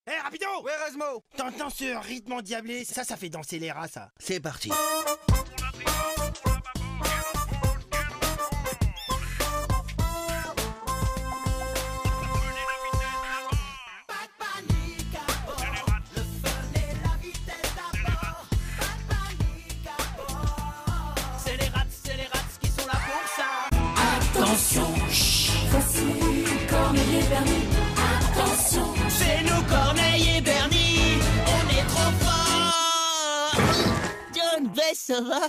Hé, rapido! Ouais, Razmo! T'entends ce rythme endiablé? Ça fait danser les rats, ça. C'est parti. Attention, voici Corneille et Bernie. Attention, C'est nous Corneille et Bernie, on est trop forts. John Bess, ça va?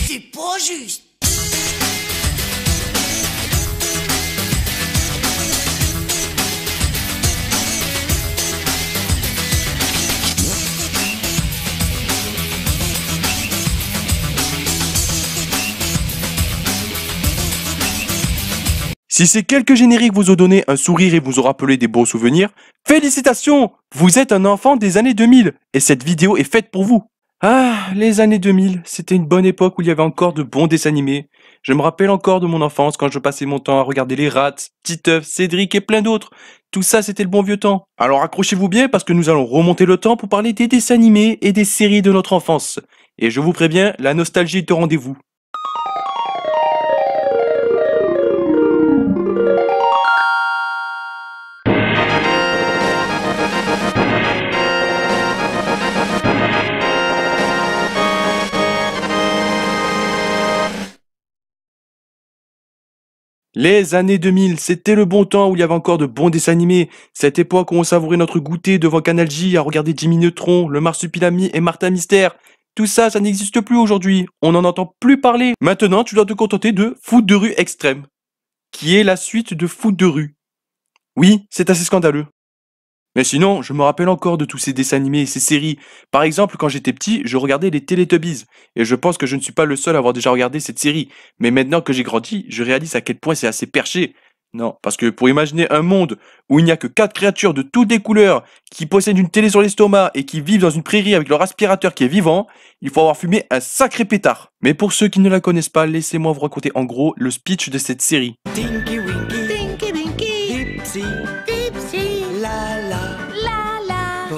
C'est pas juste. Si ces quelques génériques vous ont donné un sourire et vous ont rappelé des beaux souvenirs, félicitations! Vous êtes un enfant des années 2000 et cette vidéo est faite pour vous. Ah, les années 2000, c'était une bonne époque où il y avait encore de bons dessins animés. Je me rappelle encore de mon enfance quand je passais mon temps à regarder les Rats, Titeuf, Cédric et plein d'autres. Tout ça, c'était le bon vieux temps. Alors accrochez-vous bien parce que nous allons remonter le temps pour parler des dessins animés et des séries de notre enfance. Et je vous préviens, la nostalgie est au rendez-vous. Les années 2000, c'était le bon temps où il y avait encore de bons dessins animés. Cette époque où on savourait notre goûter devant Canal J à regarder Jimmy Neutron, le Marsupilami et Martin Mystère. Tout ça, ça n'existe plus aujourd'hui. On n'en entend plus parler. Maintenant, tu dois te contenter de Foot de rue extrême, qui est la suite de Foot de rue. Oui, c'est assez scandaleux. Mais sinon, je me rappelle encore de tous ces dessins animés et ces séries. Par exemple, quand j'étais petit, je regardais les Teletubbies. Et je pense que je ne suis pas le seul à avoir déjà regardé cette série. Mais maintenant que j'ai grandi, je réalise à quel point c'est assez perché. Non, parce que pour imaginer un monde où il n'y a que 4 créatures de toutes les couleurs qui possèdent une télé sur l'estomac et qui vivent dans une prairie avec leur aspirateur qui est vivant, il faut avoir fumé un sacré pétard. Mais pour ceux qui ne la connaissent pas, laissez-moi vous raconter en gros le speech de cette série. Tinky Winky, Tinky Winky, Dipsy, Dipsy, Lala, la. Po.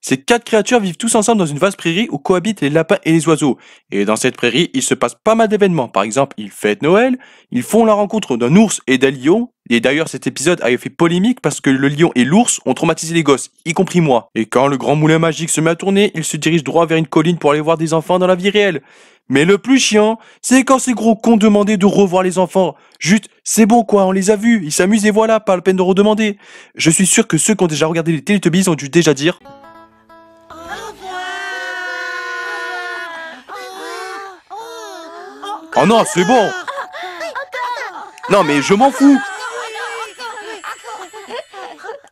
Ces 4 créatures vivent tous ensemble dans une vaste prairie où cohabitent les lapins et les oiseaux. Et dans cette prairie, il se passe pas mal d'événements. Par exemple, ils fêtent Noël, ils font la rencontre d'un ours et d'un lion. Et d'ailleurs, cet épisode avait fait polémique parce que le lion et l'ours ont traumatisé les gosses, y compris moi. Et quand le grand moulin magique se met à tourner, il se dirige droit vers une colline pour aller voir des enfants dans la vie réelle. Mais le plus chiant, c'est quand ces gros cons demandaient de revoir les enfants. Juste, c'est bon quoi, on les a vus, ils s'amusent et voilà, pas la peine de redemander. Je suis sûr que ceux qui ont déjà regardé les Teletubbies ont dû déjà dire... Oh non, c'est bon! Non mais je m'en fous!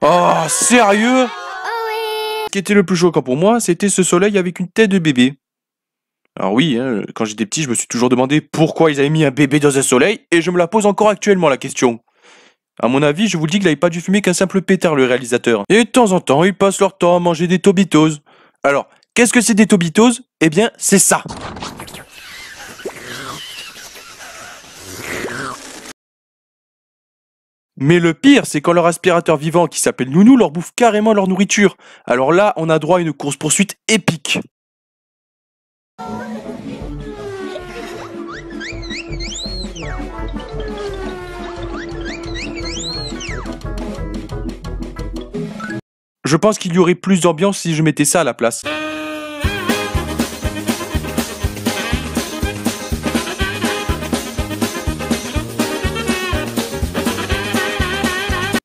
Oh, sérieux? Ce qui était le plus choquant pour moi, c'était ce soleil avec une tête de bébé. Alors oui, hein, quand j'étais petit, je me suis toujours demandé pourquoi ils avaient mis un bébé dans un soleil, et je me la pose encore actuellement la question. À mon avis, je vous le dis qu'il n'avait pas dû fumer qu'un simple pétard, le réalisateur. Et de temps en temps, ils passent leur temps à manger des Tobitos. Alors, qu'est-ce que c'est des Tobitos? Eh bien, c'est ça! Mais le pire, c'est quand leur aspirateur vivant, qui s'appelle Nounou, leur bouffe carrément leur nourriture. Alors là, on a droit à une course-poursuite épique. Je pense qu'il y aurait plus d'ambiance si je mettais ça à la place.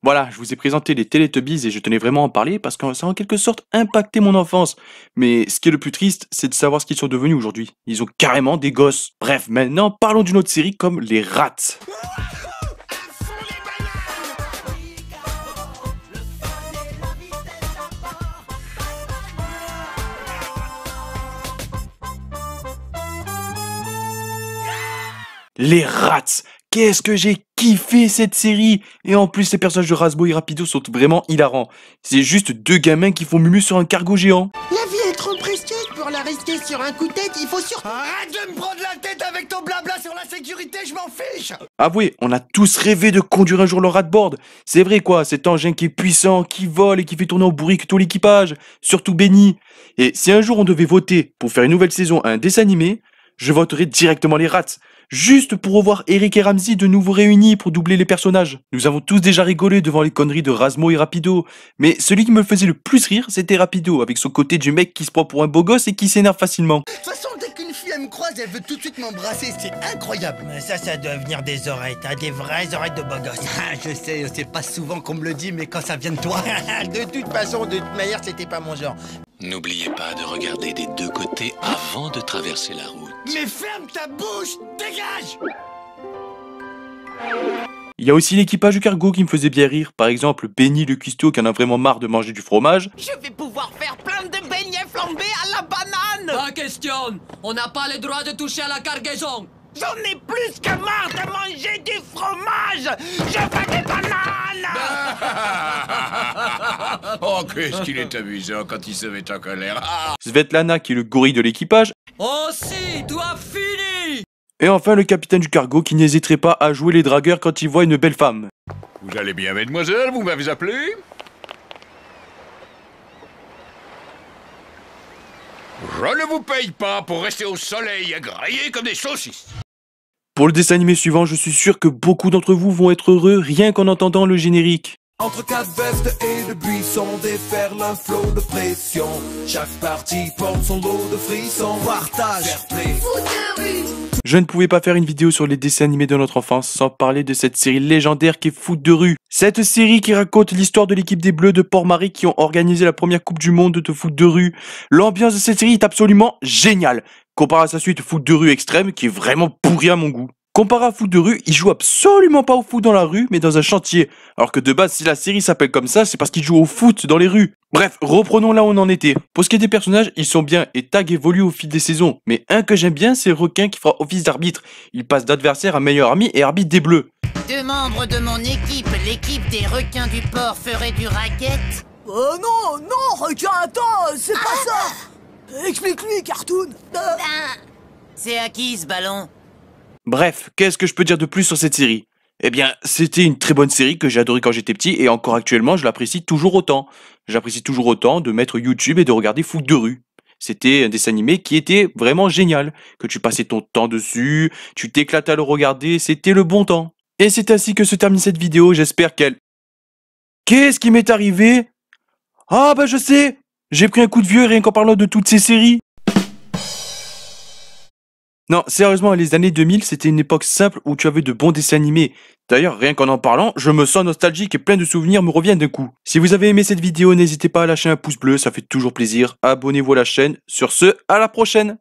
Voilà, je vous ai présenté les Teletubbies et je tenais vraiment à en parler parce que ça a en quelque sorte impacté mon enfance. Mais ce qui est le plus triste, c'est de savoir ce qu'ils sont devenus aujourd'hui. Ils ont carrément des gosses. Bref, maintenant parlons d'une autre série comme les Rats. Les Rats. Qu'est-ce que j'ai kiffé cette série. Et en plus, les personnages de Razmo et Rapido sont vraiment hilarants. C'est juste deux gamins qui font mumu sur un cargo géant. La vie est trop précieuse pour la risquer sur un coup de tête, il faut surtout... Arrête de me prendre la tête avec ton blabla sur la sécurité, je m'en fiche. Avouez, on a tous rêvé de conduire un jour le Ratboard. C'est vrai quoi, cet engin qui est puissant, qui vole et qui fait tourner en bourrique tout l'équipage, surtout Benny. Et si un jour on devait voter pour faire une nouvelle saison à un dessin animé, je voterais directement les Rats. Juste pour revoir Eric et Ramsey de nouveau réunis pour doubler les personnages. Nous avons tous déjà rigolé devant les conneries de Razmo et Rapido, mais celui qui me faisait le plus rire, c'était Rapido, avec son côté du mec qui se prend pour un beau gosse et qui s'énerve facilement. De toute façon, dès qu'une fille elle me croise, elle veut tout de suite m'embrasser, c'est incroyable. Mais ça doit venir des oreilles, t'as des vraies oreilles de beau gosse. Ah, je sais, c'est pas souvent qu'on me le dit, mais quand ça vient de toi... De toute façon, de toute manière, c'était pas mon genre. N'oubliez pas de regarder des deux côtés avant de traverser la route. Mais ferme ta bouche, dégage. Il y a aussi l'équipage du cargo qui me faisait bien rire. Par exemple, Benny le cuistot qui en a vraiment marre de manger du fromage. Je vais pouvoir faire plein de beignets flambés à la banane. Pas question. On n'a pas le droit de toucher à la cargaison. J'en ai plus que marre de manger du fromage. Je veux des bananes. Oh, qu'est-ce qu'il est amusant quand il se met en colère. Svetlana qui est le gorille de l'équipage. Oh si, tu as fini. Et enfin le capitaine du cargo qui n'hésiterait pas à jouer les dragueurs quand il voit une belle femme. Vous allez bien, mademoiselle, vous m'avez appelé? Je ne vous paye pas pour rester au soleil à griller comme des saucisses. Pour le dessin animé suivant, je suis sûr que beaucoup d'entre vous vont être heureux rien qu'en entendant le générique. Entre quatre vestes et de buissons, déferle un flot de pression. Chaque partie porte son lot de frissons. Partage, fair play. Je ne pouvais pas faire une vidéo sur les dessins animés de notre enfance sans parler de cette série légendaire qui est Foot de rue. Cette série qui raconte l'histoire de l'équipe des Bleus de Port-Marie qui ont organisé la première Coupe du Monde de foot de rue. L'ambiance de cette série est absolument géniale. Comparé à sa suite Foot de rue extrême qui est vraiment pourri à mon goût. Comparé à Foot de rue, il joue absolument pas au foot dans la rue, mais dans un chantier. Alors que de base, si la série s'appelle comme ça, c'est parce qu'il joue au foot dans les rues. Bref, reprenons là où on en était. Pour ce qui est des personnages, ils sont bien et Tag évolue au fil des saisons. Mais un que j'aime bien, c'est le requin qui fera office d'arbitre. Il passe d'adversaire à meilleur ami et arbitre des Bleus. Deux membres de mon équipe, l'équipe des requins du port, ferait du racket. Non, requin, attends, c'est pas ça. Explique-lui, Cartoon. C'est à qui ce ballon? Bref, qu'est-ce que je peux dire de plus sur cette série? Eh bien, c'était une très bonne série que j'ai adorée quand j'étais petit et encore actuellement, je l'apprécie toujours autant. J'apprécie toujours autant de mettre YouTube et de regarder Foot de rue. C'était un dessin animé qui était vraiment génial, que tu passais ton temps dessus, tu t'éclatais à le regarder, c'était le bon temps. Et c'est ainsi que se termine cette vidéo, j'espère qu'elle... Qu'est-ce qui m'est arrivé? Ah bah je sais, j'ai pris un coup de vieux rien qu'en parlant de toutes ces séries. Non, sérieusement, les années 2000, c'était une époque simple où tu avais de bons dessins animés. D'ailleurs, rien qu'en en parlant, je me sens nostalgique et plein de souvenirs me reviennent d'un coup. Si vous avez aimé cette vidéo, n'hésitez pas à lâcher un pouce bleu, ça fait toujours plaisir. Abonnez-vous à la chaîne. Sur ce, à la prochaine!